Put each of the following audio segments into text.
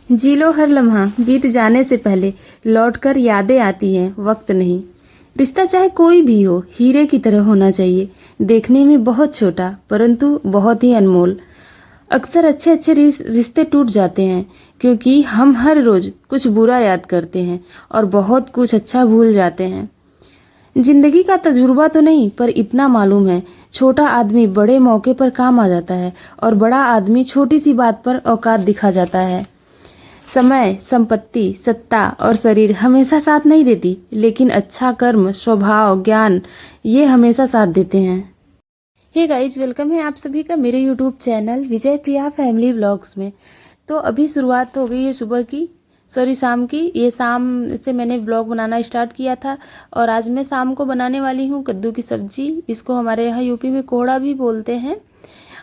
जी लो हर लम्हा, बीत जाने से पहले लौटकर यादें आती हैं, वक्त नहीं। रिश्ता चाहे कोई भी हो, हीरे की तरह होना चाहिए। देखने में बहुत छोटा, परंतु बहुत ही अनमोल। अक्सर अच्छे अच्छे रिश्ते टूट जाते हैं, क्योंकि हम हर रोज कुछ बुरा याद करते हैं और बहुत कुछ अच्छा भूल जाते हैं। जिंदगी का तजुर्बा तो नहीं, पर इतना मालूम है, छोटा आदमी बड़े मौके पर काम आ जाता है और बड़ा आदमी छोटी सी बात पर औकात दिखा जाता है। समय, संपत्ति, सत्ता और शरीर हमेशा साथ नहीं देती, लेकिन अच्छा कर्म, स्वभाव, ज्ञान ये हमेशा साथ देते हैं। हे गाइज, वेलकम है आप सभी का मेरे यूट्यूब चैनल विजय प्रिया फैमिली व्लॉग्स में। तो अभी शुरुआत हो गई है सुबह की, सॉरी शाम की। ये शाम से मैंने ब्लॉग बनाना स्टार्ट किया था और आज मैं शाम को बनाने वाली हूँ कद्दू की सब्जी। इसको हमारे यहाँ यूपी में कोहड़ा भी बोलते हैं,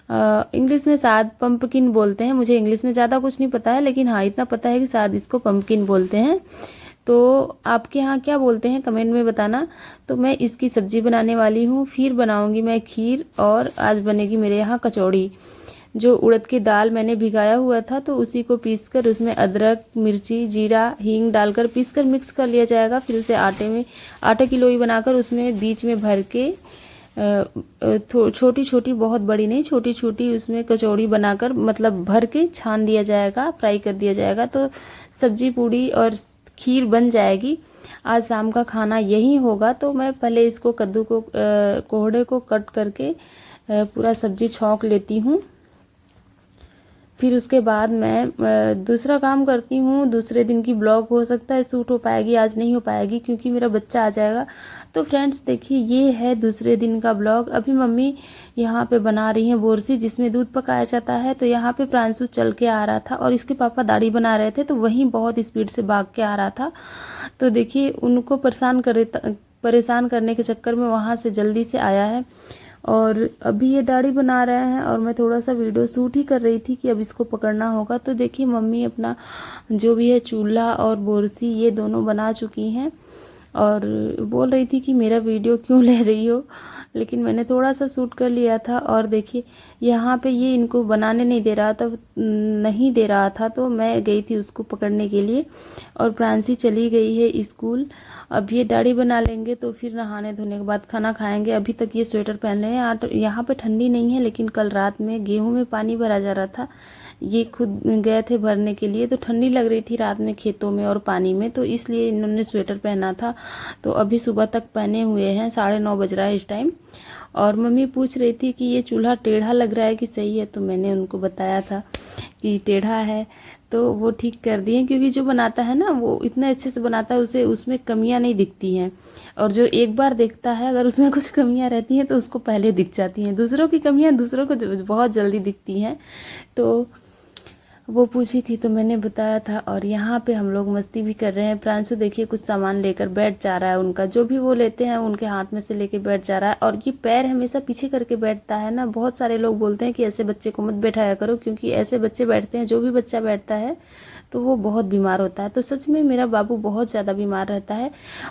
इंग्लिश में शायद पंपकिन बोलते हैं। मुझे इंग्लिश में ज़्यादा कुछ नहीं पता है, लेकिन हाँ इतना पता है कि शायद इसको पंपकिन बोलते हैं। तो आपके यहाँ क्या बोलते हैं कमेंट में बताना। तो मैं इसकी सब्जी बनाने वाली हूँ, फिर बनाऊँगी मैं खीर और आज बनेगी मेरे यहाँ कचौड़ी। जो उड़द की दाल मैंने भिगाया हुआ था, तो उसी को पीसकर उसमें अदरक, मिर्ची, जीरा, हींग डालकर पीसकर मिक्स कर लिया जाएगा। फिर उसे आटे की लोई बनाकर उसमें बीच में भर के छोटी छोटी, बहुत बड़ी नहीं, छोटी छोटी उसमें कचौड़ी बनाकर मतलब भर के छान दिया जाएगा, फ्राई कर दिया जाएगा। तो सब्जी पूड़ी और खीर बन जाएगी। आज शाम का खाना यही होगा। तो मैं पहले इसको कद्दू को कोहड़े को कट करके पूरा सब्जी छौंक लेती हूँ। फिर उसके बाद मैं दूसरा काम करती हूँ। दूसरे दिन की ब्लॉग हो सकता है शूट हो पाएगी, आज नहीं हो पाएगी क्योंकि मेरा बच्चा आ जाएगा। तो फ्रेंड्स देखिए, ये है दूसरे दिन का ब्लॉग। अभी मम्मी यहाँ पे बना रही हैं बोरसी, जिसमें दूध पकाया जाता है। तो यहाँ पे प्रांशु चल के आ रहा था और इसके पापा दाढ़ी बना रहे थे, तो वहीं बहुत स्पीड से भाग के आ रहा था। तो देखिए, उनको परेशान करने के चक्कर में वहाँ से जल्दी से आया है और अभी ये दाढ़ी बना रहे हैं और मैं थोड़ा सा वीडियो शूट ही कर रही थी कि अब इसको पकड़ना होगा। तो देखिए, मम्मी अपना जो भी है चूल्हा और बोरसी ये दोनों बना चुकी हैं और बोल रही थी कि मेरा वीडियो क्यों ले रही हो, लेकिन मैंने थोड़ा सा शूट कर लिया था। और देखिए, यहाँ पे ये इनको बनाने नहीं दे रहा था, तो मैं गई थी उसको पकड़ने के लिए और प्रांसी चली गई है स्कूल। अब ये दाढ़ी बना लेंगे तो फिर नहाने धोने के बाद खाना खाएंगे। अभी तक ये स्वेटर पहन रहे हैं। यहाँ पे ठंडी नहीं है, लेकिन कल रात में गेहूं में पानी भरा जा रहा था, ये खुद गए थे भरने के लिए, तो ठंडी लग रही थी रात में खेतों में और पानी में, तो इसलिए इन्होंने स्वेटर पहना था। तो अभी सुबह तक पहने हुए हैं, 9:30 बज रहा है इस टाइम। और मम्मी पूछ रही थी कि ये चूल्हा टेढ़ा लग रहा है कि सही है, तो मैंने उनको बताया था कि टेढ़ा है। तो वो ठीक कर दिए, क्योंकि जो बनाता है ना वो इतने अच्छे से बनाता है, उसे उसमें कमियां नहीं दिखती हैं। और जो एक बार देखता है, अगर उसमें कुछ कमियां रहती हैं तो उसको पहले दिख जाती हैं। दूसरों की कमियां दूसरों को बहुत जल्दी दिखती हैं। तो वो पूछी थी तो मैंने बताया था। और यहाँ पे हम लोग मस्ती भी कर रहे हैं। प्रांशु देखिए कुछ सामान लेकर बैठ जा रहा है, उनका जो भी वो लेते हैं उनके हाथ में से लेके बैठ जा रहा है। और ये पैर हमेशा पीछे करके बैठता है ना। बहुत सारे लोग बोलते हैं कि ऐसे बच्चे को मत बैठाया करो, क्योंकि ऐसे बच्चे बैठते हैं, जो भी बच्चा बैठता है तो वो बहुत बीमार होता है। तो सच में मेरा बाबू बहुत ज़्यादा बीमार रहता है।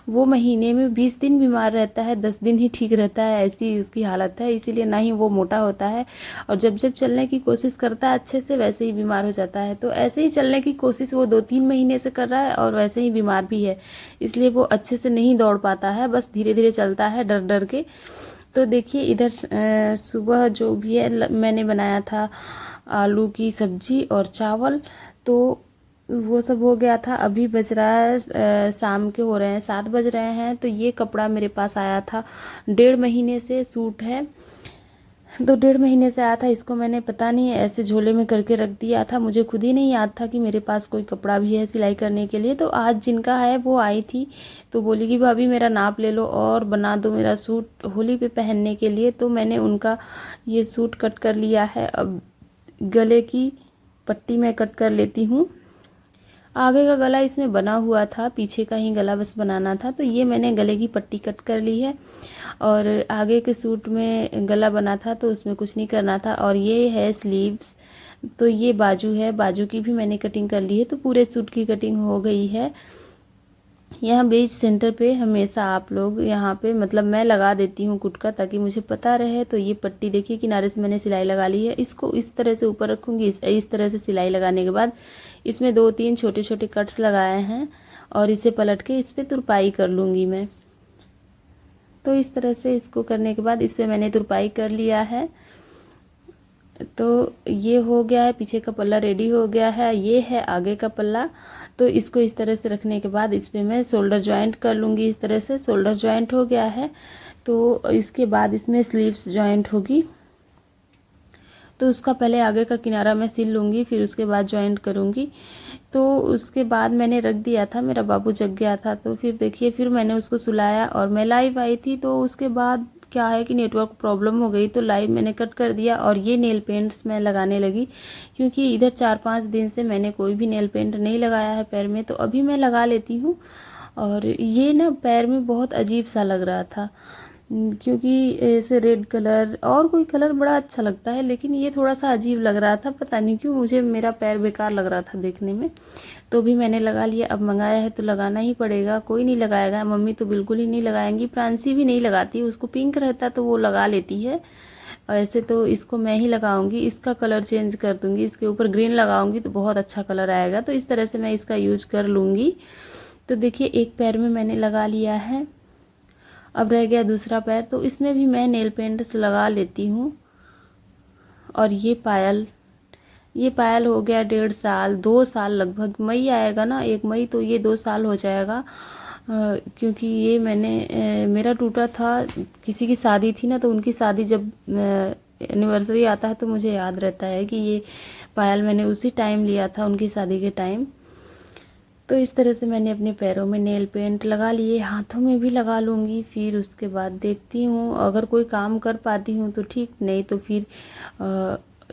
वो महीने में 20 दिन बीमार रहता है, 10 दिन ही ठीक रहता है, ऐसी उसकी हालत है। इसीलिए ना ही वो मोटा होता है, और जब जब चलने की कोशिश करता है अच्छे से, वैसे ही बीमार हो जाता है। तो ऐसे ही चलने की कोशिश वो 2-3 महीने से कर रहा है और वैसे ही बीमार भी है। इसलिए वो अच्छे से नहीं दौड़ पाता है, बस धीरे धीरे चलता है डर डर के। तो देखिए, इधर सुबह जो भी है मैंने बनाया था आलू की सब्जी और चावल, तो वो सब हो गया था। अभी बज रहा है शाम के हो रहे हैं 7 बज रहे हैं। तो ये कपड़ा मेरे पास आया था, 1.5 महीने से सूट है, तो 1.5 महीने से आया था। इसको मैंने पता नहीं ऐसे झोले में करके रख दिया था, मुझे खुद ही नहीं याद था कि मेरे पास कोई कपड़ा भी है सिलाई करने के लिए। तो आज जिनका है वो आई थी, तो बोली कि भाभी मेरा नाप ले लो और बना दो मेरा सूट होली पे पहनने के लिए। तो मैंने उनका ये सूट कट कर लिया है। अब गले की पट्टी मैं कट कर लेती हूँ। आगे का गला इसमें बना हुआ था, पीछे का ही गला बस बनाना था। तो ये मैंने गले की पट्टी कट कर ली है। और आगे के सूट में गला बना था तो उसमें कुछ नहीं करना था। और ये है स्लीव्स, तो ये बाजू है, बाजू की भी मैंने कटिंग कर ली है। तो पूरे सूट की कटिंग हो गई है। यहाँ बेच सेंटर पे हमेशा आप लोग यहाँ पे मतलब मैं लगा देती हूँ गुटका, ताकि मुझे पता रहे। तो ये पट्टी देखिए किनारे से मैंने सिलाई लगा ली है। इसको इस तरह से ऊपर रखूँगी। इस तरह से सिलाई लगाने के बाद इसमें 2-3 छोटे छोटे कट्स लगाए हैं और इसे पलट के इस पर तुरपाई कर लूँगी मैं। तो इस तरह से इसको करने के बाद इस पर मैंने तुरपाई कर लिया है। तो ये हो गया है, पीछे का पल्ला रेडी हो गया है। ये है आगे का पल्ला। तो इसको इस तरह से रखने के बाद इस पर मैं शोल्डर जॉइंट कर लूँगी। इस तरह से शोल्डर जॉइंट हो गया है। तो इसके बाद इसमें स्लीव्स जॉइंट होगी। तो उसका पहले आगे का किनारा मैं सिल लूँगी, फिर उसके बाद जॉइंट करूँगी। तो उसके बाद मैंने रख दिया था, मेरा बाबू जग गया था। तो फिर देखिए फिर मैंने उसको सुलाया और मैं लाइव आई थी। तो उसके बाद क्या है कि नेटवर्क प्रॉब्लम हो गई, तो लाइव मैंने कट कर दिया और ये नेल पेंट्स मैं लगाने लगी, क्योंकि इधर 4-5 दिन से मैंने कोई भी नेल पेंट नहीं लगाया है पैर में। तो अभी मैं लगा लेती हूँ। और ये ना पैर में बहुत अजीब सा लग रहा था, क्योंकि ऐसे रेड कलर और कोई कलर बड़ा अच्छा लगता है, लेकिन ये थोड़ा सा अजीब लग रहा था। पता नहीं क्यों मुझे मेरा पैर बेकार लग रहा था देखने में। तो भी मैंने लगा लिया। अब मंगाया है तो लगाना ही पड़ेगा, कोई नहीं लगाएगा। मम्मी तो बिल्कुल ही नहीं लगाएंगी, प्रांसी भी नहीं लगाती, उसको पिंक रहता तो वो लगा लेती है। ऐसे तो इसको मैं ही लगाऊंगी। इसका कलर चेंज कर दूंगी, इसके ऊपर ग्रीन लगाऊंगी तो बहुत अच्छा कलर आएगा। तो इस तरह से मैं इसका यूज कर लूँगी। तो देखिए एक पैर में मैंने लगा लिया है, अब रह गया दूसरा पैर। तो इसमें भी मैं नेल पेंट्स लगा लेती हूँ। और ये पायल हो गया 1.5 साल 2 साल लगभग। मई आएगा ना 1 मई, तो ये 2 साल हो जाएगा। क्योंकि ये मैंने मेरा टूटा था, किसी की शादी थी ना, तो उनकी शादी जब एनिवर्सरी आता है तो मुझे याद रहता है कि ये पायल मैंने उसी टाइम लिया था, उनकी शादी के टाइम। तो इस तरह से मैंने अपने पैरों में नेल पेंट लगा लिए, हाथों में भी लगा लूँगी। फिर उसके बाद देखती हूँ, अगर कोई काम कर पाती हूँ तो ठीक, नहीं तो फिर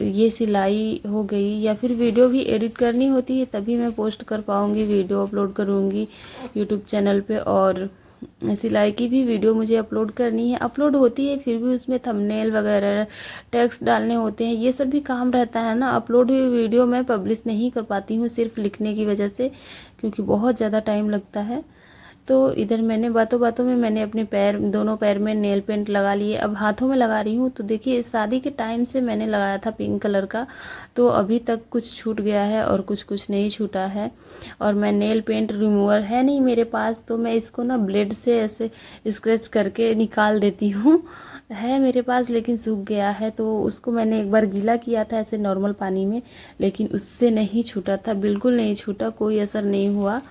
ये सिलाई हो गई, या फिर वीडियो भी एडिट करनी होती है तभी मैं पोस्ट कर पाऊँगी, वीडियो अपलोड करूँगी यूट्यूब चैनल पे। और सिलाई की भी वीडियो मुझे अपलोड करनी है, अपलोड होती है, फिर भी उसमें थंबनेल वगैरह टेक्स्ट डालने होते हैं, ये सब भी काम रहता है ना। अपलोड हुई वीडियो मैं पब्लिश नहीं कर पाती हूँ सिर्फ लिखने की वजह से, क्योंकि बहुत ज़्यादा टाइम लगता है। तो इधर मैंने बातों बातों में मैंने अपने दोनों पैर में नेल पेंट लगा लिए। अब हाथों में लगा रही हूँ। तो देखिए शादी के टाइम से मैंने लगाया था पिंक कलर का, तो अभी तक कुछ छूट गया है और कुछ कुछ नहीं छूटा है। और मैं नेल पेंट रिमूवर है नहीं मेरे पास, तो मैं इसको ना ब्लेड से ऐसे स्क्रैच करके निकाल देती हूँ। है मेरे पास लेकिन सूख गया है, तो उसको मैंने एक बार गीला किया था ऐसे नॉर्मल पानी में, लेकिन उससे नहीं छूटा था, बिल्कुल नहीं छूटा, कोई असर नहीं हुआ।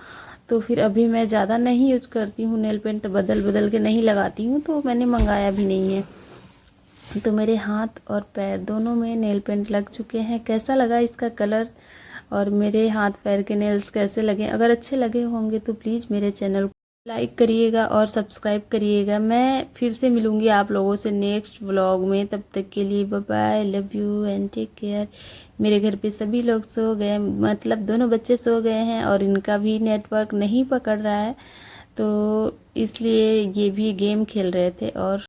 तो फिर अभी मैं ज़्यादा नहीं यूज करती हूँ नेल पेंट, बदल बदल के नहीं लगाती हूँ, तो मैंने मंगाया भी नहीं है। तो मेरे हाथ और पैर दोनों में नेल पेंट लग चुके हैं। कैसा लगा इसका कलर और मेरे हाथ पैर के नेल्स कैसे लगे? अगर अच्छे लगे होंगे तो प्लीज़ मेरे चैनल को लाइक करिएगा और सब्सक्राइब करिएगा। मैं फिर से मिलूँगी आप लोगों से नेक्स्ट व्लॉग में, तब तक के लिए bye bye, love you and take care. मेरे घर पे सभी लोग सो गए, मतलब दोनों बच्चे सो गए हैं और इनका भी नेटवर्क नहीं पकड़ रहा है, तो इसलिए ये भी गेम खेल रहे थे। और